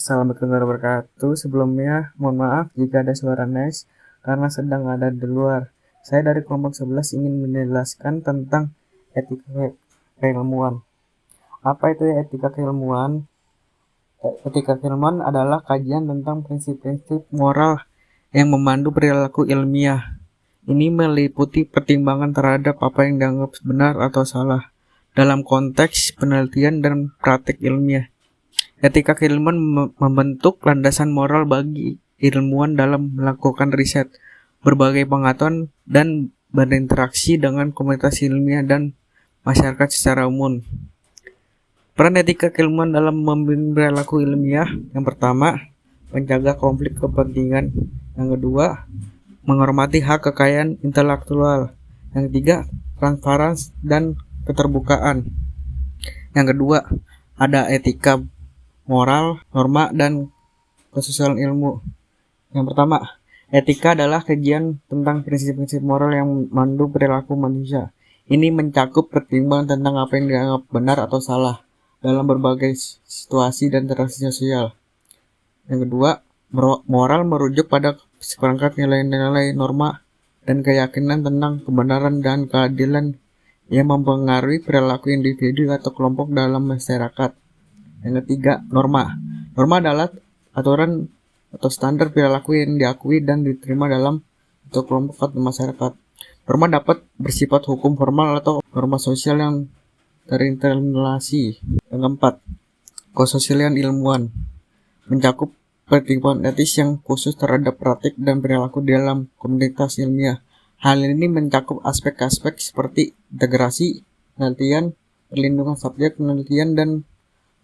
Assalamualaikum warahmatullahi wabarakatuh. Sebelumnya, mohon maaf jika ada suara noise karena sedang ada di luar. Saya dari kelompok 11 ingin menjelaskan tentang etika keilmuan. Apa itu etika keilmuan? Etika keilmuan adalah kajian tentang prinsip-prinsip moral yang memandu perilaku ilmiah. Ini meliputi pertimbangan terhadap apa yang dianggap benar atau salah dalam konteks penelitian dan praktik ilmiah. Etika keilmuan membentuk landasan moral bagi ilmuwan dalam melakukan riset, berbagai pengetahuan, dan berinteraksi dengan komunitas ilmiah dan masyarakat secara umum. Peran etika keilmuan dalam membimbing perilaku ilmiah: yang pertama, menjaga konflik kepentingan; yang kedua, menghormati hak kekayaan intelektual; yang ketiga, transparansi dan keterbukaan; yang kedua, ada etika moral, norma, dan kesosialan ilmu. Yang pertama, etika adalah kajian tentang prinsip-prinsip moral yang memandu perilaku manusia. Ini mencakup pertimbangan tentang apa yang dianggap benar atau salah dalam berbagai situasi dan interaksi sosial. Yang kedua, moral merujuk pada seperangkat nilai-nilai, norma, dan keyakinan tentang kebenaran dan keadilan yang mempengaruhi perilaku individu atau kelompok dalam masyarakat. Yang ketiga, norma. Norma adalah aturan atau standar perilaku yang diakui dan diterima dalam atau kelompok atau masyarakat. Norma dapat bersifat hukum formal atau norma sosial yang terinternalisasi. Yang keempat, kesosialan ilmuwan mencakup pertimbangan etis yang khusus terhadap praktik dan perilaku dalam komunitas ilmiah. Hal ini mencakup aspek-aspek seperti integrasi penelitian, perlindungan subjek penelitian, dan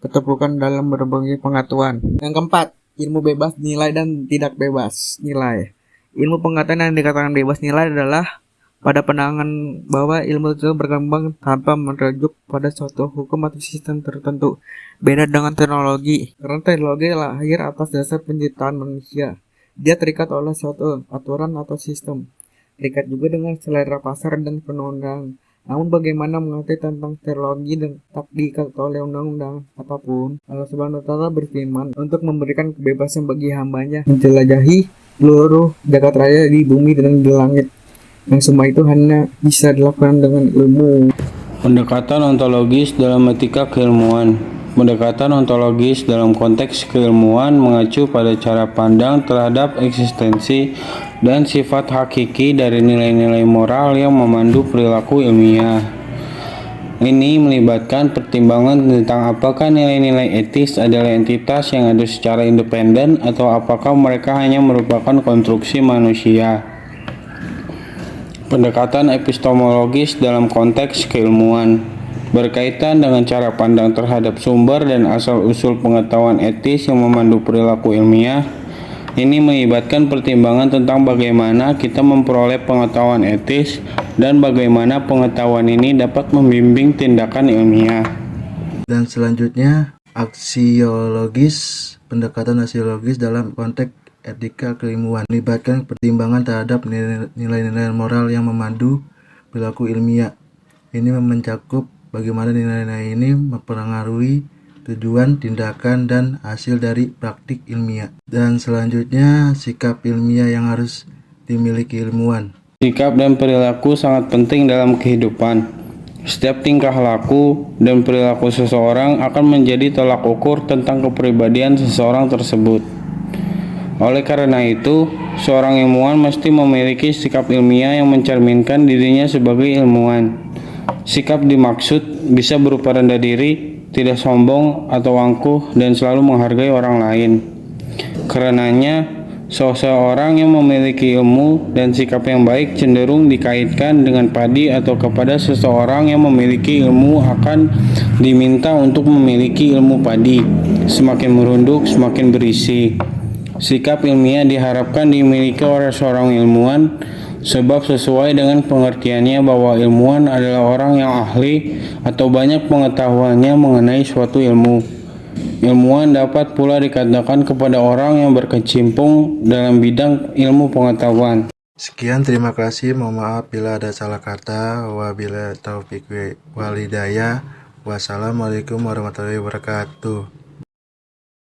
keterbukaan dalam berbagai pengetahuan. Yang keempat, ilmu bebas nilai dan tidak bebas nilai. Ilmu pengetahuan yang dikatakan bebas nilai adalah pada pandangan bahwa ilmu itu berkembang tanpa merujuk pada suatu hukum atau sistem tertentu. Beda dengan teknologi, karena teknologi lahir atas dasar penciptaan manusia. Dia terikat oleh suatu aturan atau sistem. Terikat juga dengan selera pasar dan perundang-undangan. Namun bagaimana mengerti tentang teknologi dan tak diikat oleh undang-undang apapun? Allah Subhanahu wa Ta'ala berfirman untuk memberikan kebebasan bagi hambanya menjelajahi seluruh jagat raya di bumi dan di langit. Yang semua itu hanya bisa dilakukan dengan ilmu. Pendekatan ontologis dalam etika keilmuan. Pendekatan ontologis dalam konteks keilmuan mengacu pada cara pandang terhadap eksistensi dan sifat hakiki dari nilai-nilai moral yang memandu perilaku ilmiah. Ini melibatkan pertimbangan tentang apakah nilai-nilai etis adalah entitas yang ada secara independen atau apakah mereka hanya merupakan konstruksi manusia. Pendekatan epistemologis dalam konteks keilmuan berkaitan dengan cara pandang terhadap sumber dan asal-usul pengetahuan etis yang memandu perilaku ilmiah. Ini melibatkan pertimbangan tentang bagaimana kita memperoleh pengetahuan etis dan bagaimana pengetahuan ini dapat membimbing tindakan ilmiah. Dan selanjutnya, aksiologis. Pendekatan aksiologis dalam konteks etika keilmuan melibatkan pertimbangan terhadap nilai-nilai moral yang memandu perilaku ilmiah. Ini mencakup bagaimana nilai-nilai ini mempengaruhi tujuan, tindakan, dan hasil dari praktik ilmiah. Dan selanjutnya, sikap ilmiah yang harus dimiliki ilmuwan. Sikap dan perilaku sangat penting dalam kehidupan. Setiap tingkah laku dan perilaku seseorang akan menjadi tolak ukur tentang kepribadian seseorang tersebut. Oleh karena itu, seorang ilmuwan mesti memiliki sikap ilmiah yang mencerminkan dirinya sebagai ilmuwan. Sikap dimaksud bisa berupa rendah diri, tidak sombong atau angkuh, dan selalu menghargai orang lain. Karenanya, seseorang yang memiliki ilmu dan sikap yang baik cenderung dikaitkan dengan padi atau kepada seseorang yang memiliki ilmu akan diminta untuk memiliki ilmu padi. Semakin merunduk, semakin berisi. Sikap ilmiah diharapkan dimiliki oleh seorang ilmuwan sebab sesuai dengan pengertiannya bahwa ilmuwan adalah orang yang ahli atau banyak pengetahuannya mengenai suatu ilmu. Ilmuwan dapat pula dikatakan kepada orang yang berkecimpung dalam bidang ilmu pengetahuan. Sekian, terima kasih. Mohon maaf bila ada salah kata. Wabillahi taufiq wal hidayah. Wassalamualaikum warahmatullahi wabarakatuh.